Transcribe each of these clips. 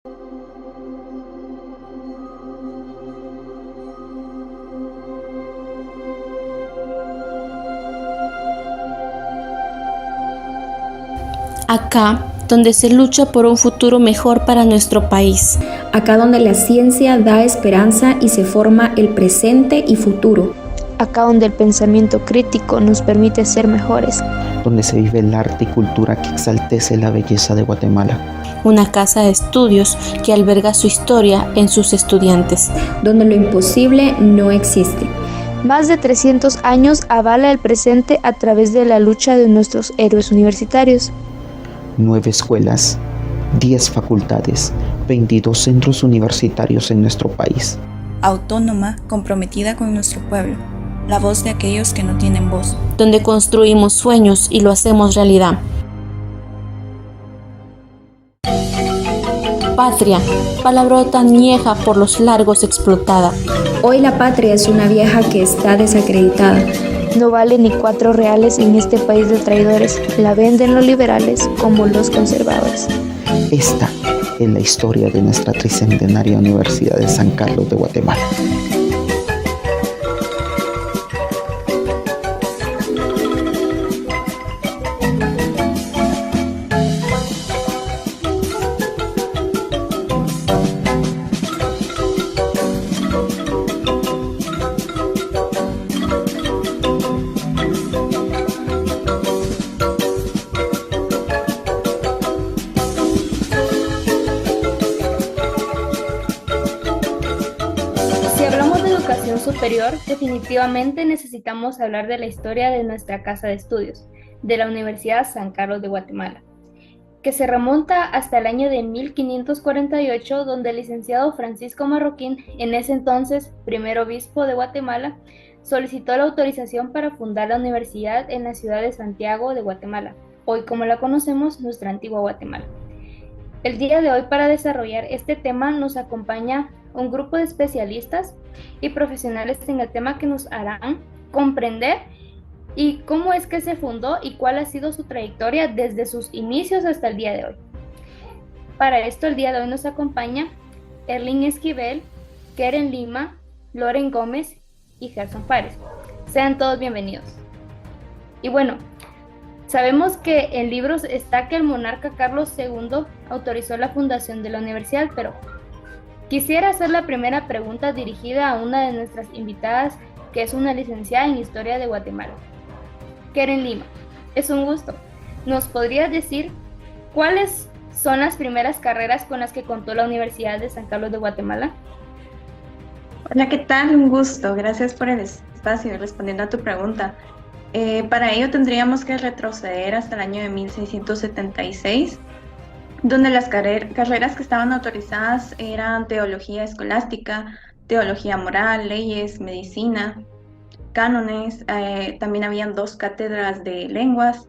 Acá, donde se lucha por un futuro mejor para nuestro país. Acá donde la ciencia da esperanza y se forma el presente y futuro. Acá donde el pensamiento crítico nos permite ser mejores. Donde se vive el arte y cultura que exaltece la belleza de Guatemala. Una casa de estudios que alberga su historia en sus estudiantes. Donde lo imposible no existe. Más de 300 años avala el presente a través de la lucha de nuestros héroes universitarios. 9 escuelas, 10 facultades, 22 centros universitarios en nuestro país. Autónoma, comprometida con nuestro pueblo, la voz de aquellos que no tienen voz. Donde construimos sueños y lo hacemos realidad. Patria, palabrota añeja por los largos explotada. Hoy la patria es una vieja que está desacreditada. No vale ni 4 reales en este país de traidores. La venden los liberales como los conservadores. Esta es la historia de nuestra tricentenaria Universidad de San Carlos de Guatemala. Si hablamos de educación superior, definitivamente necesitamos hablar de la historia de nuestra casa de estudios, de la Universidad San Carlos de Guatemala, que se remonta hasta el año de 1548, donde el licenciado Francisco Marroquín, en ese entonces primer obispo de Guatemala, solicitó la autorización para fundar la universidad en la ciudad de Santiago de Guatemala, hoy como la conocemos, nuestra antigua Guatemala. El día de hoy, para desarrollar este tema, nos acompaña un grupo de especialistas y profesionales en el tema que nos harán comprender y cómo es que se fundó y cuál ha sido su trayectoria desde sus inicios hasta el día de hoy. Para esto, el día de hoy nos acompaña Erlin Esquivel, Keren Lima, Loren Gómez y Gerson Fares. Sean todos bienvenidos. Y bueno, sabemos que en libros está que el monarca Carlos II autorizó la fundación de la universidad, pero quisiera hacer la primera pregunta dirigida a una de nuestras invitadas, que es una licenciada en Historia de Guatemala. Keren Lima, es un gusto. ¿Nos podrías decir cuáles son las primeras carreras con las que contó la Universidad de San Carlos de Guatemala? Hola, ¿qué tal? Un gusto. Gracias por el espacio. Respondiendo a tu pregunta. Para ello tendríamos que retroceder hasta el año de 1676, donde las carreras que estaban autorizadas eran teología escolástica, teología moral, leyes, medicina, cánones. También habían 2 cátedras de lenguas.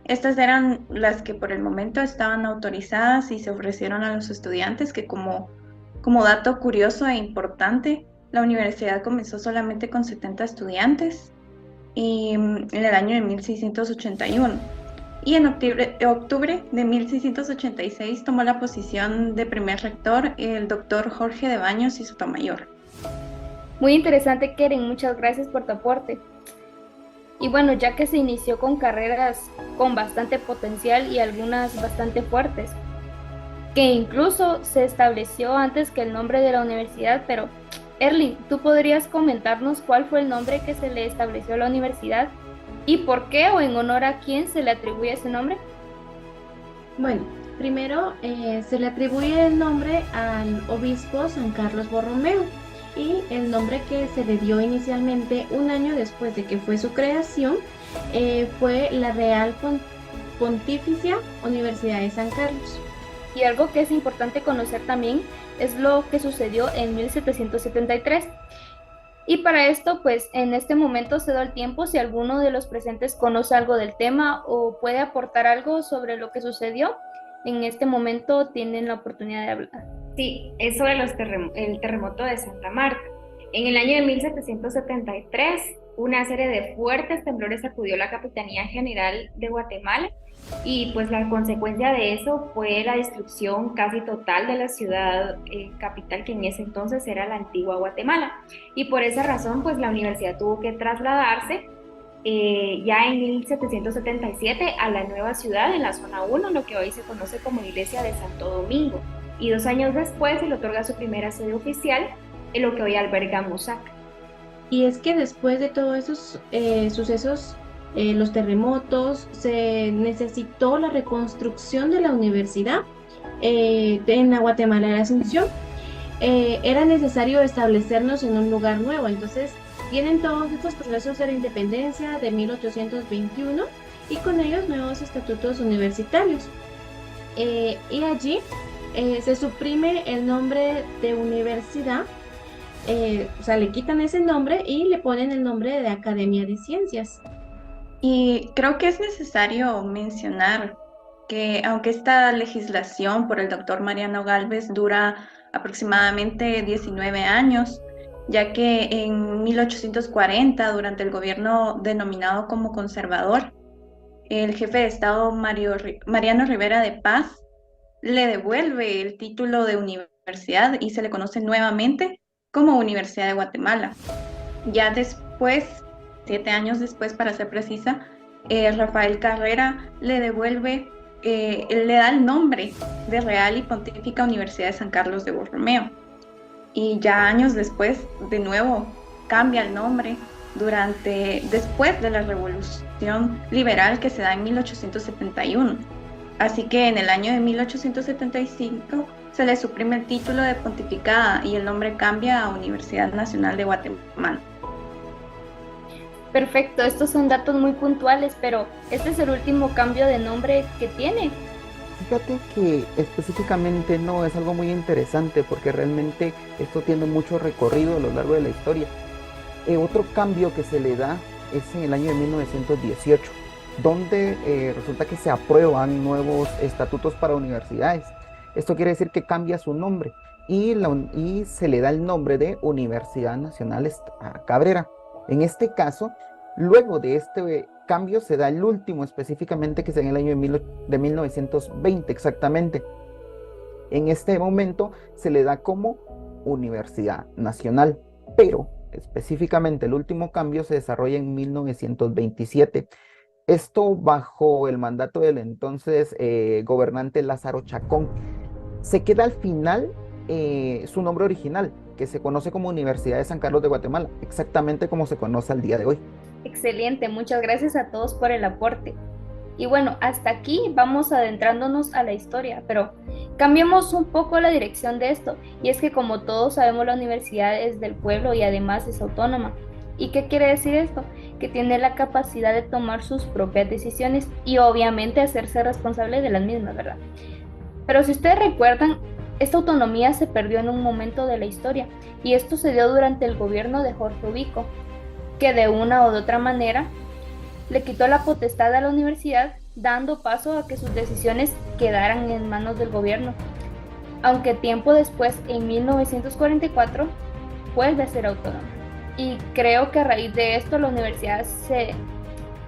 Estas eran las que por el momento estaban autorizadas y se ofrecieron a los estudiantes, que como dato curioso e importante, la universidad comenzó solamente con 70 estudiantes y en el año de 1681. Y en octubre de 1686 tomó la posición de primer rector el doctor Jorge de Baños y Sotomayor. Muy interesante, Keren, muchas gracias por tu aporte. Y bueno, ya que se inició con carreras con bastante potencial y algunas bastante fuertes, que incluso se estableció antes que el nombre de la universidad, pero Erlin, ¿tú podrías comentarnos cuál fue el nombre que se le estableció a la universidad y por qué o en honor a quién se le atribuye ese nombre? Bueno, primero se le atribuye el nombre al obispo San Carlos Borromeo, y el nombre que se le dio inicialmente un año después de que fue su creación fue la Real Pontificia Universidad de San Carlos. Y algo que es importante conocer también es lo que sucedió en 1773. Y para esto, pues en este momento cedo el tiempo si alguno de los presentes conoce algo del tema o puede aportar algo sobre lo que sucedió. En este momento tienen la oportunidad de hablar. Sí, es sobre el terremoto de Santa Marta. En el año de 1773 una serie de fuertes temblores sacudió la Capitanía General de Guatemala y pues la consecuencia de eso fue la destrucción casi total de la ciudad capital, que en ese entonces era la antigua Guatemala. Y por esa razón pues la universidad tuvo que trasladarse ya en 1777 a la nueva ciudad en la zona 1, lo que hoy se conoce como Iglesia de Santo Domingo. Y 2 años después se le otorga su primera sede oficial en lo que hoy alberga Musac. Y es que después de todos esos sucesos, los terremotos, se necesitó la reconstrucción de la universidad en la Guatemala de la Asunción. Era necesario establecernos en un lugar nuevo, entonces vienen todos estos procesos de la independencia de 1821 y con ellos nuevos estatutos universitarios. Y allí se suprime el nombre de universidad, o sea, le quitan ese nombre y le ponen el nombre de Academia de Ciencias. Y creo que es necesario mencionar que aunque esta legislación por el doctor Mariano Gálvez dura aproximadamente 19 años, ya que en 1840, durante el gobierno denominado como conservador, el jefe de Estado Mariano Rivera de Paz le devuelve el título de universidad y se le conoce nuevamente como Universidad de Guatemala. Ya después, 7 años después para ser precisa, Rafael Carrera le devuelve, le da el nombre de Real y Pontífica Universidad de San Carlos de Borromeo. Y ya años después, de nuevo, cambia el nombre después de la Revolución Liberal que se da en 1871. Así que en el año de 1875 se le suprime el título de pontificada y el nombre cambia a Universidad Nacional de Guatemala. Perfecto, estos son datos muy puntuales, pero este es el último cambio de nombre que tiene. Fíjate que específicamente no, es algo muy interesante porque realmente esto tiene mucho recorrido a lo largo de la historia. Otro cambio que se le da es en el año de 1918, donde resulta que se aprueban nuevos estatutos para universidades. Esto quiere decir que cambia su nombre y se le da el nombre de Universidad Nacional Cabrera. En este caso, luego de este cambio se da el último específicamente, que es en el año de 1920 exactamente. En este momento se le da como Universidad Nacional, pero específicamente el último cambio se desarrolla en 1927. Esto bajo el mandato del entonces gobernante Lázaro Chacón. Se queda al final su nombre original, que se conoce como Universidad de San Carlos de Guatemala, exactamente como se conoce al día de hoy. Excelente, muchas gracias a todos por el aporte. Y bueno, hasta aquí vamos adentrándonos a la historia, pero cambiemos un poco la dirección de esto. Y es que como todos sabemos, la universidad es del pueblo y además es autónoma. ¿Y qué quiere decir esto? Que tiene la capacidad de tomar sus propias decisiones y obviamente hacerse responsable de las mismas, ¿verdad? Pero si ustedes recuerdan, esta autonomía se perdió en un momento de la historia y esto se dio durante el gobierno de Jorge Ubico, que de una o de otra manera le quitó la potestad a la universidad, dando paso a que sus decisiones quedaran en manos del gobierno. Aunque tiempo después, en 1944, vuelve a ser autónoma. Y creo que a raíz de esto la universidad se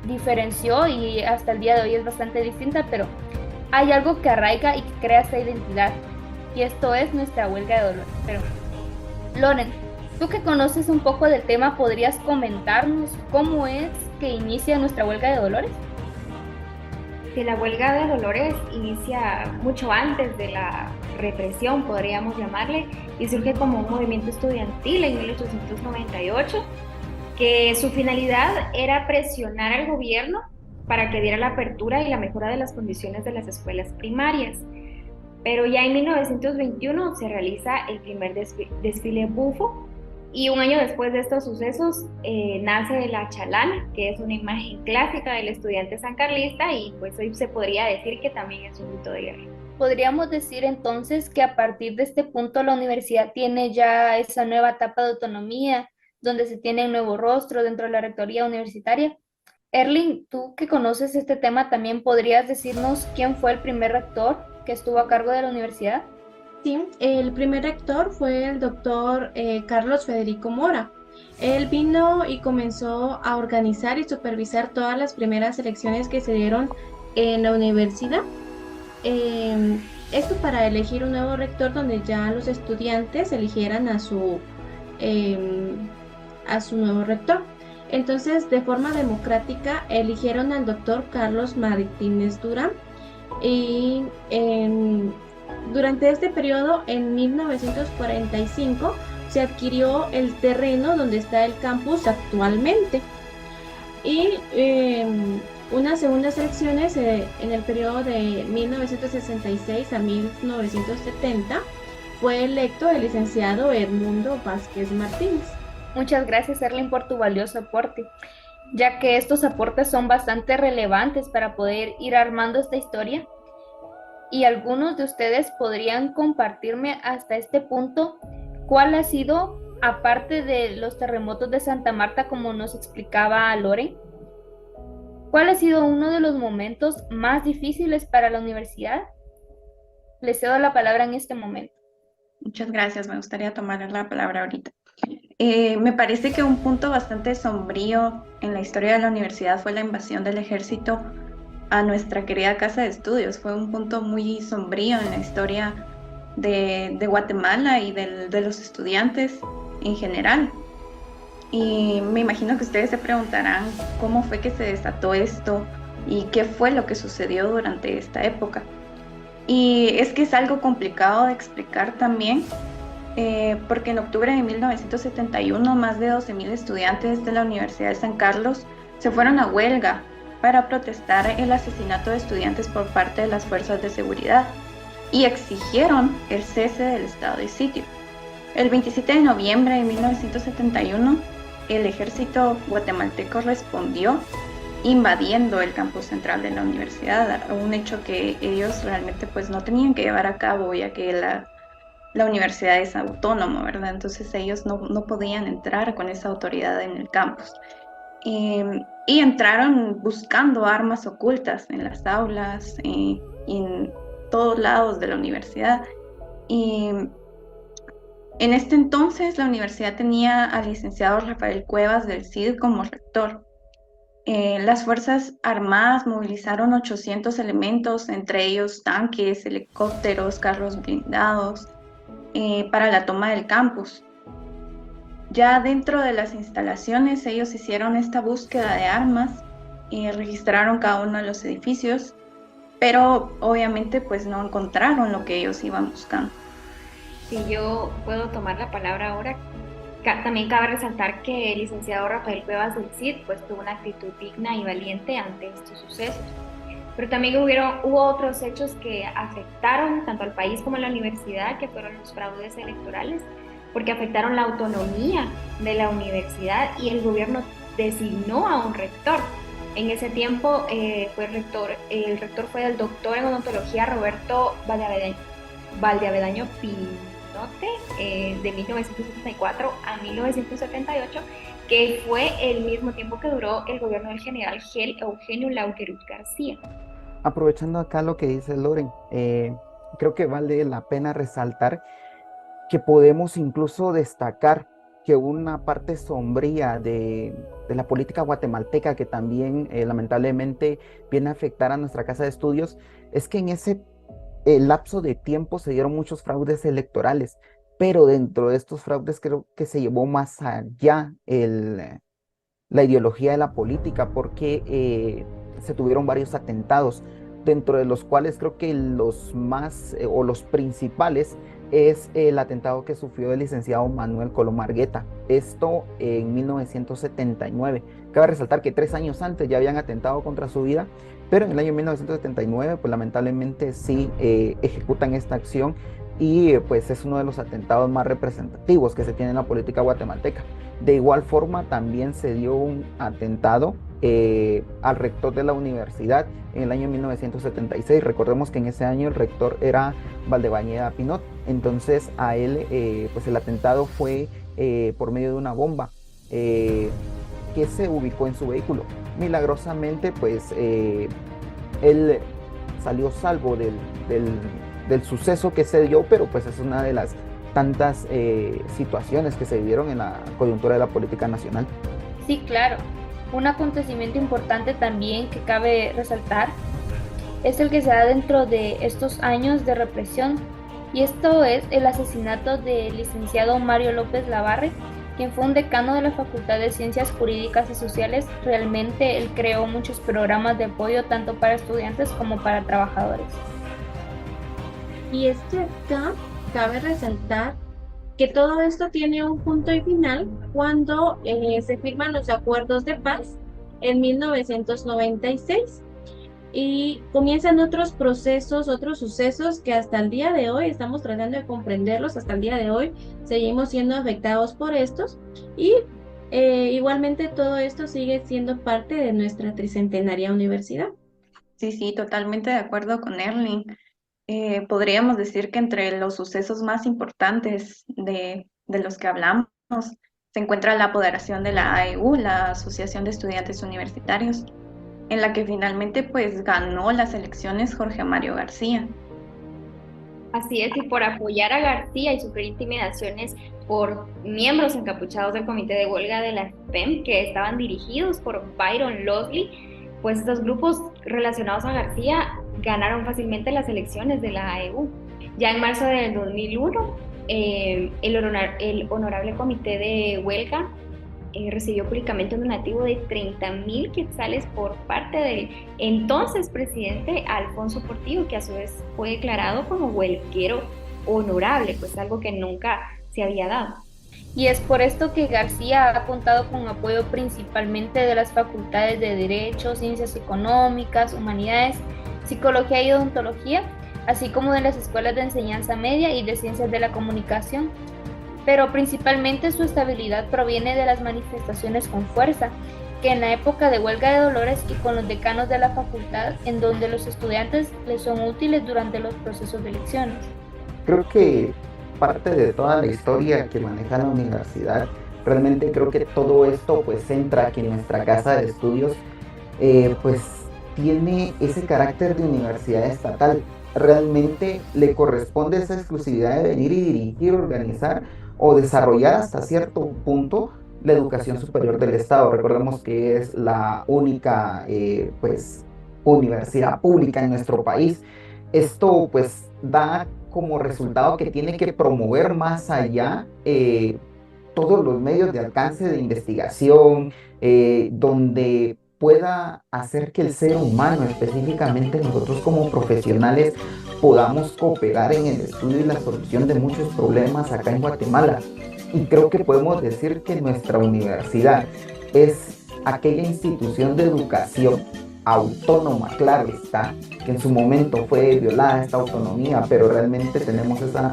diferenció y hasta el día de hoy es bastante distinta, pero hay algo que arraiga y que crea esta identidad. Y esto es nuestra huelga de dolores. Pero, Loren, tú que conoces un poco del tema, ¿podrías comentarnos cómo es que inicia nuestra huelga de dolores? Que la huelga de dolores inicia mucho antes de la represión, podríamos llamarle, y surge como un movimiento estudiantil en 1898, que su finalidad era presionar al gobierno para que diera la apertura y la mejora de las condiciones de las escuelas primarias. Pero ya en 1921 se realiza el primer desfile bufo y un año después de estos sucesos nace la chalana, que es una imagen clásica del estudiante sancarlista y pues hoy se podría decir que también es un grito de guerra. Podríamos decir entonces que a partir de este punto la universidad tiene ya esa nueva etapa de autonomía, donde se tiene un nuevo rostro dentro de la rectoría universitaria. Erling, tú que conoces este tema, ¿también podrías decirnos quién fue el primer rector que estuvo a cargo de la universidad? Sí, el primer rector fue el doctor Carlos Federico Mora. Él vino y comenzó a organizar y supervisar todas las primeras elecciones que se dieron en la universidad. Esto para elegir un nuevo rector donde ya los estudiantes eligieran a su nuevo rector. Entonces, de forma democrática, eligieron al doctor Carlos Martínez Durán y durante este periodo, en 1945, se adquirió el terreno donde está el campus actualmente. Y unas segundas elecciones en el periodo de 1966 a 1970 fue electo el licenciado Edmundo Vázquez Martínez. Muchas gracias, Erling, por tu valioso aporte, ya que estos aportes son bastante relevantes para poder ir armando esta historia. Y algunos de ustedes podrían compartirme hasta este punto cuál ha sido, aparte de los terremotos de Santa Marta, como nos explicaba Loren, cuál ha sido uno de los momentos más difíciles para la universidad. Les cedo la palabra en este momento. Muchas gracias, me gustaría tomar la palabra ahorita. Me parece que un punto bastante sombrío en la historia de la universidad fue la invasión del ejército a nuestra querida casa de estudios. Fue un punto muy sombrío en la historia de Guatemala y de los estudiantes en general. Y me imagino que ustedes se preguntarán cómo fue que se desató esto y qué fue lo que sucedió durante esta época. Y es que es algo complicado de explicar también, porque en octubre de 1971 más de 12,000 estudiantes de la Universidad de San Carlos se fueron a huelga para protestar el asesinato de estudiantes por parte de las fuerzas de seguridad y exigieron el cese del estado de sitio. El 27 de noviembre de 1971, el ejército guatemalteco respondió invadiendo el campus central de la universidad, un hecho que ellos realmente pues no tenían que llevar a cabo, ya que la universidad es autónoma, ¿verdad? Entonces ellos no podían entrar con esa autoridad en el campus. Y entraron buscando armas ocultas en las aulas y en todos lados de la universidad. Y en este entonces la universidad tenía al licenciado Rafael Cuevas del CID como rector. Las Fuerzas Armadas movilizaron 800 elementos, entre ellos tanques, helicópteros, carros blindados, para la toma del campus. Ya dentro de las instalaciones ellos hicieron esta búsqueda de armas y registraron cada uno de los edificios, pero obviamente pues no encontraron lo que ellos iban buscando. Si yo puedo tomar la palabra ahora, también cabe resaltar que el licenciado Rafael Cuevas del CID pues tuvo una actitud digna y valiente ante estos sucesos. Pero también hubo otros hechos que afectaron tanto al país como a la universidad, que fueron los fraudes electorales, porque afectaron la autonomía de la universidad y el gobierno designó a un rector. En ese tiempo el rector fue el doctor en odontología Roberto Valdeavedaño Pinote, de 1974 a 1978, que fue el mismo tiempo que duró el gobierno del general Eugenio Lauquerut García. Aprovechando acá lo que dice Loren, creo que vale la pena resaltar que podemos incluso destacar que una parte sombría de la política guatemalteca que también lamentablemente viene a afectar a nuestra casa de estudios es que en ese lapso de tiempo se dieron muchos fraudes electorales, pero dentro de estos fraudes creo que se llevó más allá la ideología de la política, porque se tuvieron varios atentados, dentro de los cuales creo que los más o los principales es el atentado que sufrió el licenciado Manuel Colomar Argueta, esto en 1979. Cabe resaltar que 3 años antes ya habían atentado contra su vida, pero en el año 1979 pues lamentablemente sí ejecutan esta acción y pues es uno de los atentados más representativos que se tiene en la política guatemalteca. De igual forma también se dio un atentado al rector de la universidad en el año 1976. Recordemos que en ese año el rector era Valdebañeda Pinot, entonces a él pues el atentado fue por medio de una bomba que se ubicó en su vehículo. Milagrosamente pues él salió salvo del suceso que se dio, pero pues es una de las tantas situaciones que se vivieron en la coyuntura de la política nacional. Sí, claro. Un acontecimiento importante también que cabe resaltar es el que se da dentro de estos años de represión, y esto es el asesinato del licenciado Mario López Lavarre, quien fue un decano de la Facultad de Ciencias Jurídicas y Sociales. Realmente él creó muchos programas de apoyo tanto para estudiantes como para trabajadores. Y es que acá cabe resaltar que todo esto tiene un punto y final cuando se firman los acuerdos de paz en 1996 y comienzan otros procesos, otros sucesos que hasta el día de hoy estamos tratando de comprenderlos, hasta el día de hoy seguimos siendo afectados por estos y igualmente todo esto sigue siendo parte de nuestra tricentenaria universidad. Sí, totalmente de acuerdo con Erling. Podríamos decir que entre los sucesos más importantes de los que hablamos se encuentra la apoderación de la AEU, la Asociación de Estudiantes Universitarios, en la que finalmente pues ganó las elecciones Jorge Mario García. Así es, y por apoyar a García y sufrir intimidaciones por miembros encapuchados del comité de huelga de la SPEM, que estaban dirigidos por Byron Losley, pues estos grupos relacionados a García ganaron fácilmente las elecciones de la AEU. Ya en marzo del 2001, el Honorable Comité de Huelga recibió públicamente un donativo de 30,000 quetzales por parte del entonces presidente Alfonso Portillo, que a su vez fue declarado como huelguero honorable, pues algo que nunca se había dado. Y es por esto que García ha contado con apoyo principalmente de las facultades de Derecho, Ciencias Económicas, Humanidades, Psicología y Odontología, así como de las escuelas de enseñanza media y de Ciencias de la Comunicación. Pero principalmente su estabilidad proviene de las manifestaciones con fuerza, que en la época de huelga de Dolores y con los decanos de la facultad, en donde los estudiantes les son útiles durante los procesos de elecciones. Creo que parte de toda la historia que maneja la universidad, realmente creo que todo esto pues centra que nuestra casa de estudios pues tiene ese carácter de universidad estatal. Realmente le corresponde esa exclusividad de venir y dirigir, organizar o desarrollar hasta cierto punto la educación superior del Estado. Recordemos que es la única pues universidad pública en nuestro país. Esto pues da como resultado que tiene que promover más allá todos los medios de alcance de investigación, donde pueda hacer que el ser humano, específicamente nosotros como profesionales, podamos cooperar en el estudio y la solución de muchos problemas acá en Guatemala. Y creo que podemos decir que nuestra universidad es aquella institución de educación autónoma, claro está, que en su momento fue violada esta autonomía, pero realmente tenemos esa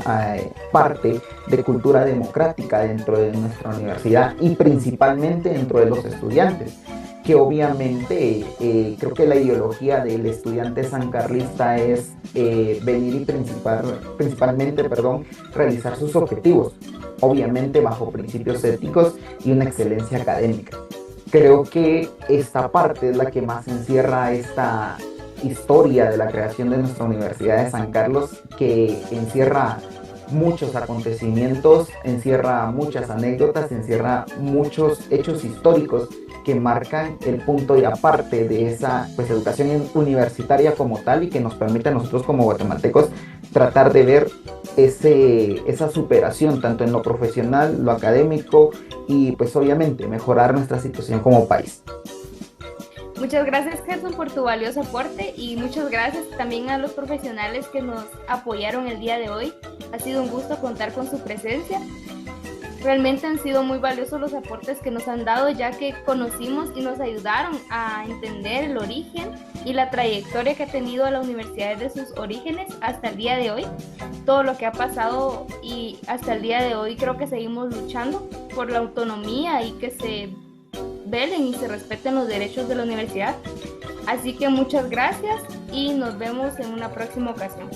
parte de cultura democrática dentro de nuestra universidad y principalmente dentro de los estudiantes, que obviamente creo que la ideología del estudiante sancarlista es venir y principalmente realizar sus objetivos, obviamente bajo principios éticos y una excelencia académica. Creo que esta parte es la que más encierra esta historia de la creación de nuestra Universidad de San Carlos, que encierra muchos acontecimientos, encierra muchas anécdotas, encierra muchos hechos históricos que marcan el punto y aparte de esa pues, educación universitaria como tal y que nos permite a nosotros como guatemaltecos tratar de ver esa superación tanto en lo profesional, lo académico y pues obviamente mejorar nuestra situación como país. Muchas gracias, Gerson, por tu valioso aporte y muchas gracias también a los profesionales que nos apoyaron el día de hoy. Ha sido un gusto contar con su presencia. Realmente han sido muy valiosos los aportes que nos han dado, ya que conocimos y nos ayudaron a entender el origen y la trayectoria que ha tenido la universidad desde sus orígenes hasta el día de hoy, todo lo que ha pasado y hasta el día de hoy creo que seguimos luchando por la autonomía y que se velen y se respeten los derechos de la universidad. Así que muchas gracias y nos vemos en una próxima ocasión.